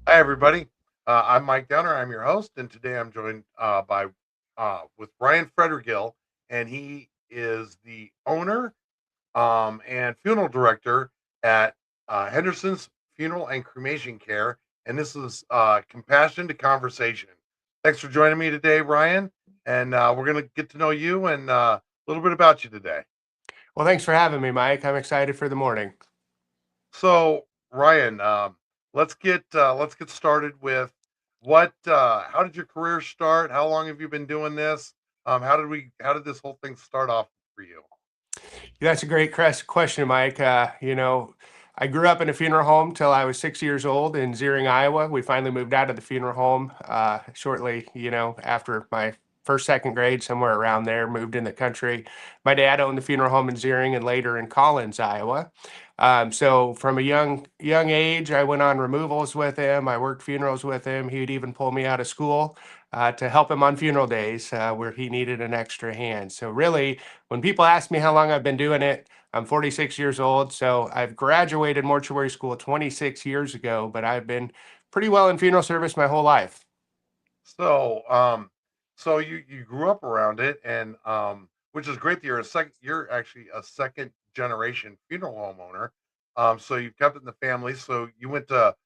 Hi, everybody. I'm Mike Downer. I'm your host, and today I'm joined by with Ryan Frederigill, and he is the owner and funeral director at Henderson's Funeral and Cremation Care. And this is Compassion to Conversation. Thanks for joining me today, Ryan. And we're going to get to know you and a little bit about you today. Well, thanks for having me, Mike. I'm excited for the morning. So, Ryan, let's get started with how did your career start? How long have you been doing this? How did this whole thing start off for you? That's a great question, Mike. I grew up in a funeral home till I was 6 years old in Zeering, Iowa. We finally moved out of the funeral home shortly, after my first, second grade, somewhere around there, moved in the country. My dad owned the funeral home in Zeering and later in Collins, Iowa. So from a young age, I went on removals with him. I worked funerals with him. He would even pull me out of school to help him on funeral days where he needed an extra hand. So really, when people ask me how long I've been doing it, I'm 46 years old. So I've graduated mortuary school 26 years ago, but I've been pretty well in funeral service my whole life. So, so you grew up around it, and which is great that you're actually a second generation funeral homeowner. So you kept it in the family. So you went to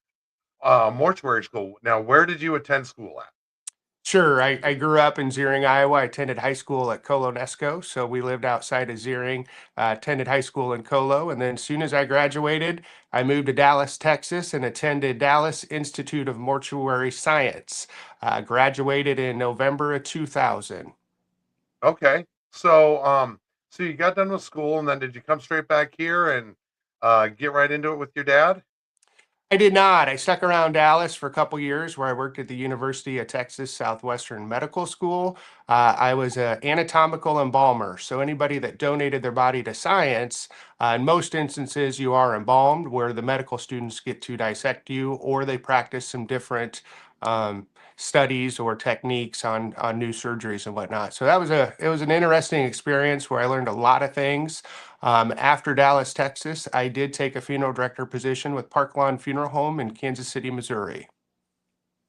mortuary school. Now, where did you attend school at? Sure, I grew up in Zeering, Iowa. I attended high school at Colonesco, so we lived outside of Zeering. Attended high school in Colo, and then as soon as I graduated, I moved to Dallas, Texas, and attended Dallas Institute of Mortuary Science. Graduated in November of 2000. Okay. So you got done with school, and then did you come straight back here and get right into it with your dad? I did not. I stuck around Dallas for a couple years where I worked at the University of Texas Southwestern Medical School. I was an anatomical embalmer. So anybody that donated their body to science, in most instances, you are embalmed, where the medical students get to dissect you, or they practice some different um, studies or techniques on new surgeries and whatnot. So it was an interesting experience where I learned a lot of things. After Dallas, Texas, I did take a funeral director position with Park Lawn Funeral Home in Kansas City, Missouri.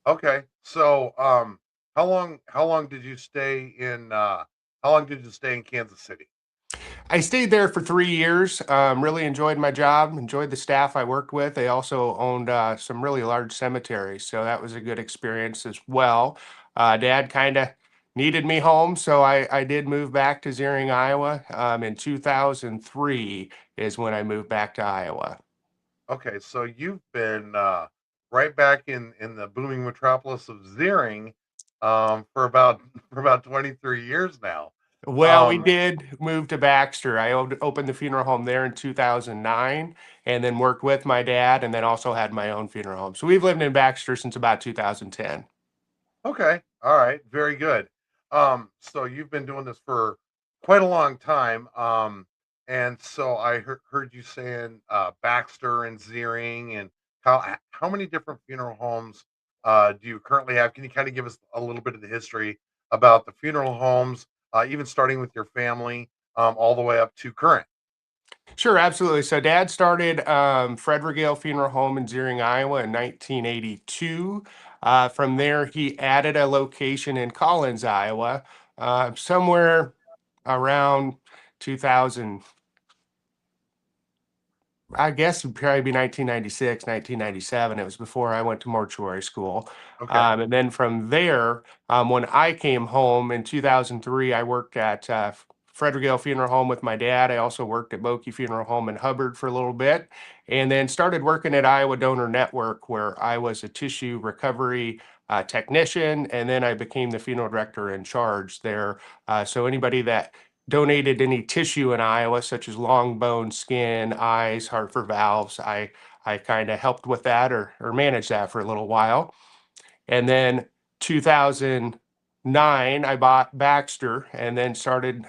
Okay. How long did you stay in how long did you stay in Kansas City? I stayed there for 3 years. Really enjoyed my job, enjoyed the staff I worked with. They also owned some really large cemeteries, so that was a good experience as well. Dad kind of needed me home, so I did move back to Zeering, Iowa. In 2003 is when I moved back to Iowa. Okay, so you've been right back in the booming metropolis of Zeering for about for about 23 years now. Well, we Um did move to Baxter. I opened the funeral home there in 2009 and then worked with my dad and then also had my own funeral home. So we've lived in Baxter since about 2010. Okay. All right. Very good. So you've been doing this for quite a long time. And so heard you saying Baxter and Zeering and how many different funeral homes do you currently have? Can you kind of give us a little bit of the history about the funeral homes, even starting with your family, all the way up to current? Sure, absolutely. So dad started Frederick Funeral Home in Zeering, Iowa in 1982. From there, he added a location in Collins, Iowa, somewhere around 2000. I guess it'd probably be 1996, 1997. It was before I went to mortuary school. Okay. And then from there, when I came home in 2003, I worked at Frederick Funeral Home with my dad. I also worked at Bokie Funeral Home in Hubbard for a little bit, and then started working at Iowa Donor Network, where I was a tissue recovery technician, and then I became the funeral director in charge there. So anybody that donated any tissue in Iowa, such as long bone, skin, eyes, heart for valves. I kind of helped with that or managed that for a little while. And then 2009, I bought Baxter and then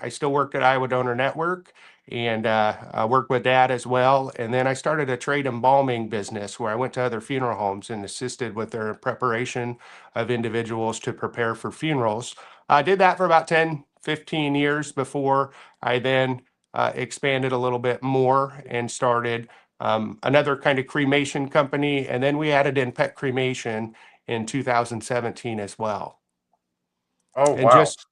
I still worked at Iowa Donor Network and I worked with dad as well. And then I started a trade embalming business where I went to other funeral homes and assisted with their preparation of individuals to prepare for funerals. I did that for about 10, 15 years before I then expanded a little bit more and started another kind of cremation company, and then we added in pet cremation in 2017 as well. Oh, And wow. just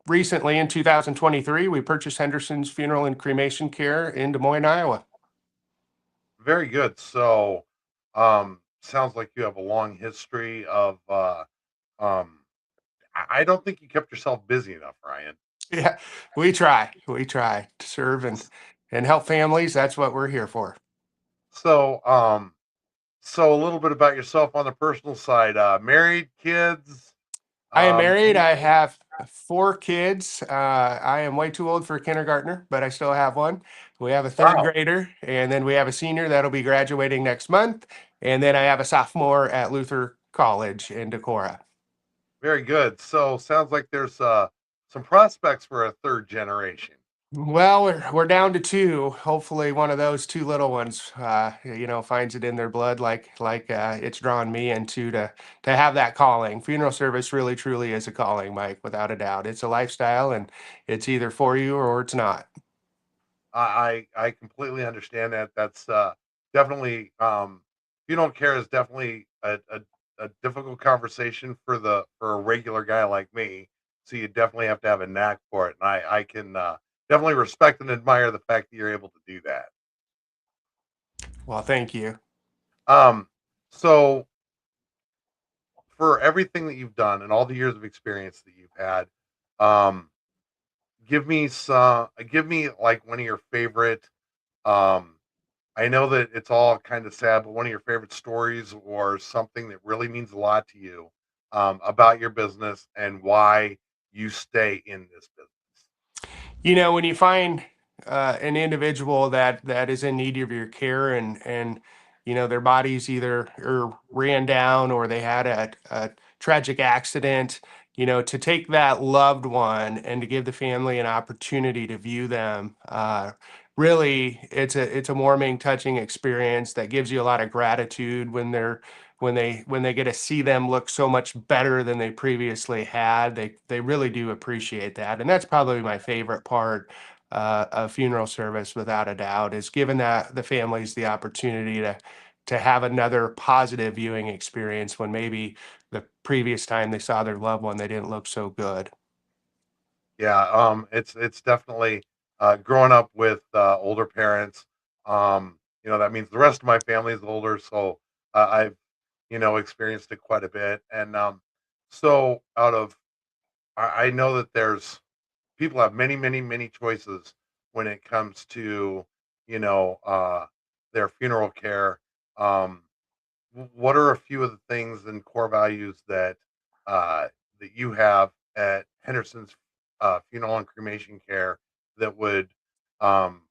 recently in 2023, we purchased Henderson's Funeral and Cremation Care in Des Moines, Iowa. Very good. So, sounds like you have a long history of, um, I don't think you kept yourself busy enough, Ryan. Yeah, we try to serve and help families. That's what we're here for. So, so a little bit about yourself on the personal side. Married, kids, I am married. I anything? have four kids. I am way too old for a kindergartner, but I still have one. We have a third Wow, grader, and then we have a senior that'll be graduating next month. And then I have a sophomore at Luther College in Decorah. very good. So, sounds like there's some prospects for a third generation. Well, we're down to two. Hopefully, one of those two little ones, finds it in their blood, like it's drawn me into to have that calling. Funeral service really, truly is a calling, Mike, without a doubt. It's a lifestyle, and it's either for you or it's not. I completely understand that. That's definitely funeral care is definitely a difficult conversation for the for a regular guy like me. So you definitely have to have a knack for it, and I can definitely respect and admire the fact that you're able to do that. Well, thank you. Um, so for everything that you've done and all the years of experience that you've had, um, give me like one of your favorite um I know that it's all kind of sad, but one of your favorite stories or something that really means a lot to you about your business and why you stay in this business. When you find an individual that is in need of your care, and their bodies either ran down or they had a tragic accident, to take that loved one and to give the family an opportunity to view them, really it's a warming, touching experience that gives you a lot of gratitude when they get to see them look so much better than they previously had. They really do appreciate that, and that's probably my favorite part of funeral service, without a doubt, is giving that the families the opportunity to have another positive viewing experience when maybe the previous time they saw their loved one, they didn't look so good. Yeah, it's definitely growing up with older parents. That means the rest of my family is older, so I've experienced it quite a bit. And so out of I know that there's people have many, many, many choices when it comes to, you know, uh, their funeral care. Um, what are a few of the things and core values that you have at Henderson's Funeral and Cremation Care that would um,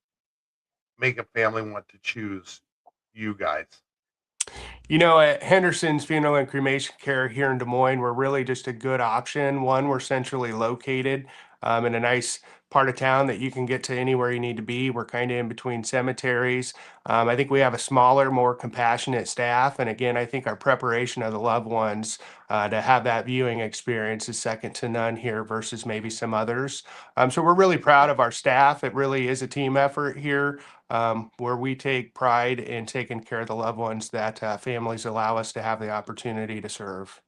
make a family want to choose you guys? At Henderson's Funeral and Cremation Care here in Des Moines, we're really just a good option. One, we're centrally located in a nice part of town that you can get to anywhere you need to be. We're kind of in between cemeteries. I think we have a smaller, more compassionate staff. And again, I think our preparation of the loved ones to have that viewing experience is second to none here versus maybe some others. So we're really proud of our staff. It really is a team effort here, where we take pride in taking care of the loved ones that families allow us to have the opportunity to serve.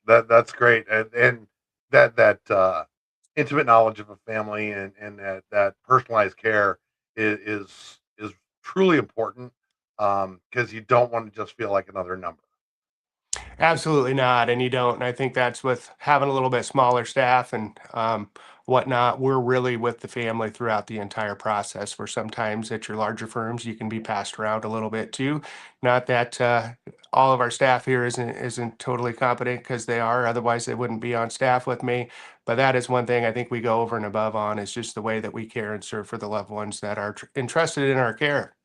That's great, and that intimate knowledge of a family and that personalized care is truly important because you don't want to just feel like another number. Absolutely not, and you don't. And I think that's with having a little bit smaller staff and whatnot. We're really with the family throughout the entire process. Where sometimes at your larger firms, you can be passed around a little bit too. Not that all of our staff here isn't totally competent, because they are. Otherwise, they wouldn't be on staff with me. But that is one thing I think we go over and above on, is just the way that we care and serve for the loved ones that are entrusted in our care.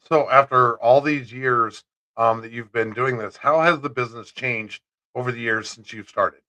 So after all these years that you've been doing this, how has the business changed over the years since you've started?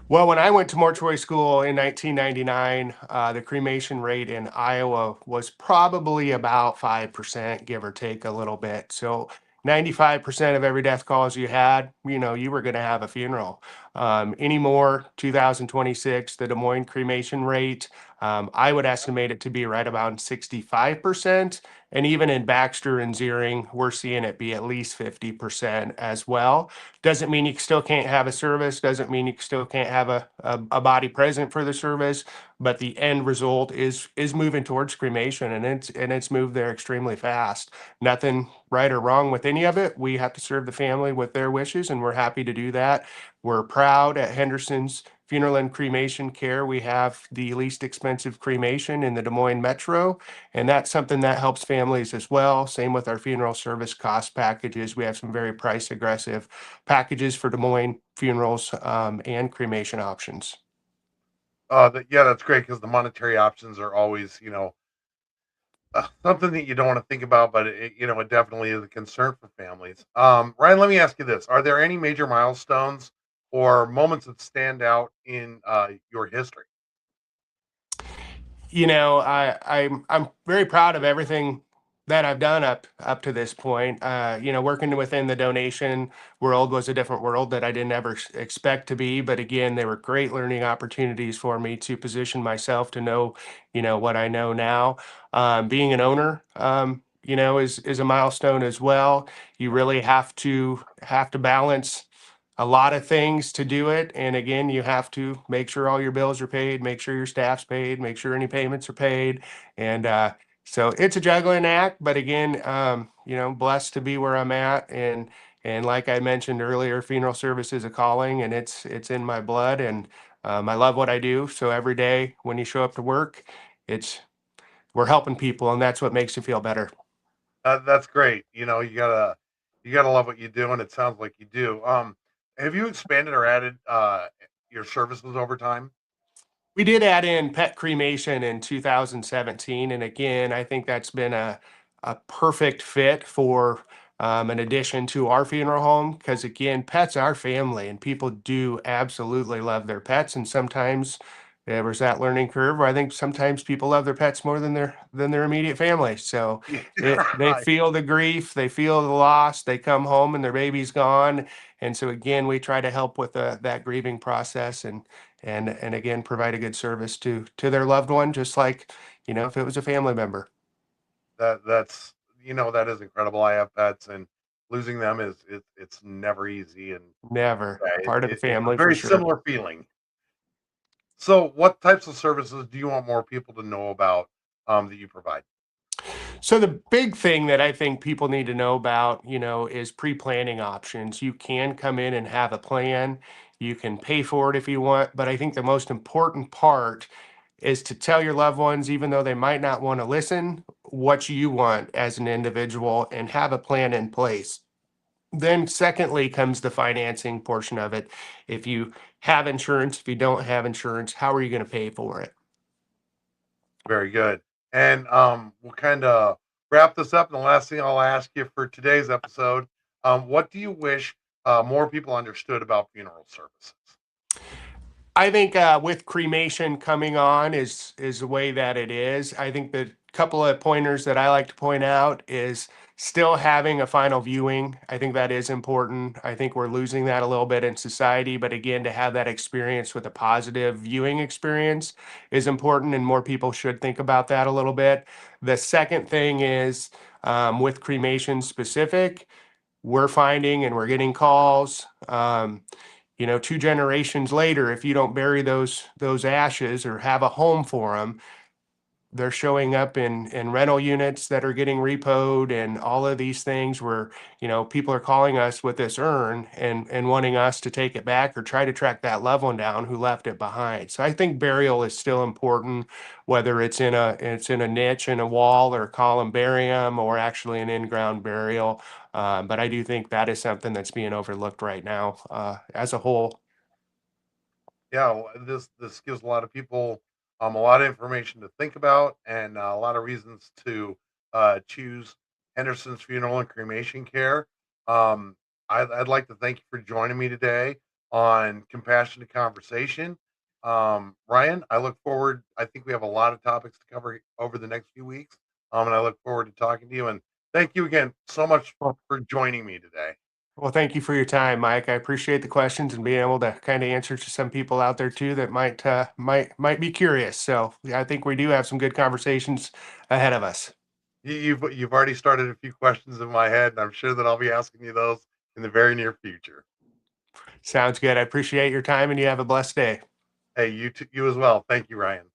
Well, when I went to mortuary school in 1999, the cremation rate in Iowa was probably about 5%, give or take a little bit. So 95% of every death calls you had, you were going to have a funeral. Anymore, 2026, the Des Moines cremation rate, I would estimate it to be right about 65%. And even in Baxter and Ziering, we're seeing it be at least 50% as well. Doesn't mean you still can't have a service, doesn't mean you still can't have a body present for the service, but the end result is moving towards cremation, and it's moved there extremely fast. Nothing right or wrong with any of it. We have to serve the family with their wishes, and we're happy to do that. We're proud at Henderson's Funeral and Cremation Care. We have the least expensive cremation in the Des Moines Metro, and that's something that helps families as well. Same with our funeral service cost packages. We have some very price aggressive packages for Des Moines funerals and cremation options. Yeah, that's great because the monetary options are always, something that you don't want to think about, but it definitely is a concern for families. Ryan, let me ask you this: are there any major milestones or moments that stand out in your history? I'm very proud of everything that I've done up to this point. Working within the donation world was a different world that I didn't ever expect to be. But again, they were great learning opportunities for me to position myself to know, what I know now. Being an owner, is a milestone as well. You really have to balance a lot of things to do it. And again, you have to make sure all your bills are paid, make sure your staff's paid, make sure any payments are paid. And so it's a juggling act, but again, blessed to be where I'm at. And like I mentioned earlier, funeral service is a calling, and it's in my blood. And I love what I do. So every day when you show up to work, it's we're helping people, and that's what makes you feel better. That's great. You gotta love what you do, and it sounds like you do. Have you expanded or added your services over time? We did add in pet cremation in 2017, and again, I think that's been a perfect fit for an addition to our funeral home because again, pets are family, and people do absolutely love their pets. And sometimes there was that learning curve where I think sometimes people love their pets more than their immediate family. So Yeah, they feel the grief, they feel the loss, they come home and their baby's gone, and so again, we try to help with that grieving process and again provide a good service to their loved one, just like if it was a family member. that is incredible. I have pets, and losing them it's never easy, and Never yeah, part of the it's a family for very sure. similar feeling. So, what types of services do you want more people to know about that you provide? So the big thing that I think people need to know about, is pre-planning options. You can come in and have a plan. You can pay for it if you want, but I think the most important part is to tell your loved ones, even though they might not want to listen, what you want as an individual and have a plan in place. Then, secondly, comes the financing portion of it. If you have insurance, if you don't have insurance, how are you going to pay for it? Very good. And we'll kind of wrap this up. And the last thing I'll ask you for today's episode, what do you wish more people understood about funeral services? I think with cremation coming on is the way that it is. I think the couple of pointers that I like to point out is still having a final viewing. I think that is important. I think we're losing that a little bit in society, but again, to have that experience with a positive viewing experience is important, and more people should think about that a little bit. The second thing is with cremation specific, we're finding and we're getting calls. 2 generations later, if you don't bury those ashes or have a home for them, they're showing up in rental units that are getting repoed and all of these things where people are calling us with this urn and wanting us to take it back or try to track that loved one down who left it behind. So I think burial is still important, whether it's in a niche in a wall or columbarium or actually an in-ground burial. But I do think that is something that's being overlooked right now as a whole. Yeah, well, this gives a lot of people a lot of information to think about and a lot of reasons to choose Henderson's Funeral and Cremation Care. Um, I'd like to thank you for joining me today on Compassionate Conversation. Ryan, I look forward. I think we have a lot of topics to cover over the next few weeks, and I look forward to talking to you. And thank you again so much Well, for joining me today. Well, thank you for your time, Mike. I appreciate the questions and being able to kind of answer to some people out there too that might be curious. So yeah, I think we do have some good conversations ahead of us. You've already started a few questions in my head, and I'm sure that I'll be asking you those in the very near future. Sounds good. I appreciate your time and you have a blessed day. Hey, you as well. Thank you, Ryan.